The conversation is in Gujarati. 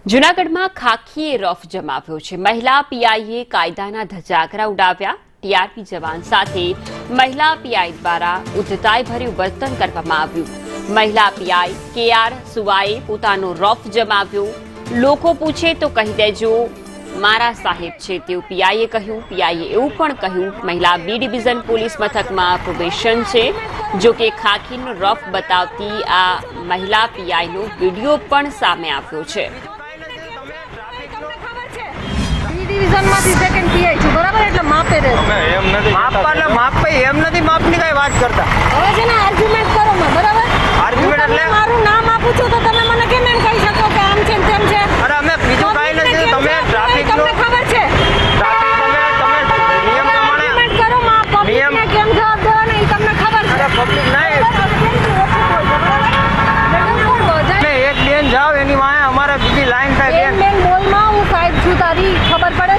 જૂનાગઢમાં ખાખીએ રફ જમાવ્યો છે। મહિલા પીઆઈએ કાયદાના ધજાગરા ઉડાવ્યા। ટીઆરપી જવાન સાથે મહિલા પીઆઈ દ્વારા ઉદ્ધતાઈભર્યું વર્તન કરવામાં આવ્યું। મહિલા પીઆઈ કેઆર સુવાએ પોતાનો રફ જમાવ્યો। લોકો પૂછે તો કહી દેજો મારા સાહેબ છે તેવું પીઆઈએ કહ્યું। પીઆઈએ એવું પણ કહ્યું મહિલા બી ડિવિઝન પોલીસ મથકમાં પ્રોબેશન છે। જો કે ખાખીનો રફ બતાવતી આ મહિલા પીઆઈનો વિડીયો પણ સામે આવ્યો છે। ડિવિઝનમાંથી સેકન્ડ પીઆઈ છું બરાબર, એટલે માપે રહે એમ નથી માપવાના માપે એમ નથી માપની કઈ વાત કરતા। હવે છે ને આર્ગ્યુમેન્ટ કરો માં બરાબર, આર્ગ્યુમેન્ટ એટલે મારું નામ આપું છું તો તમે મને કેમ એમ કહી શકો કે આમ છે તેમ છે? અરે અમે બીજું કાઈ નથી, તમે ટ્રાફિક તમને ખબર છે તમે નિયમ પ્રમાણે આર્ગ્યુમેન્ટ કરો માં પબ્લિકને કેમ જવાબ દેવાના એ તમને ખબર છે? અરે પબ્લિક નહીં, તમે એક બેન જાવ એની વાંહે અમારે બીજી લાઈન થાય બેન બોલમાં હું સાહેબ છું તારી ખબર પડે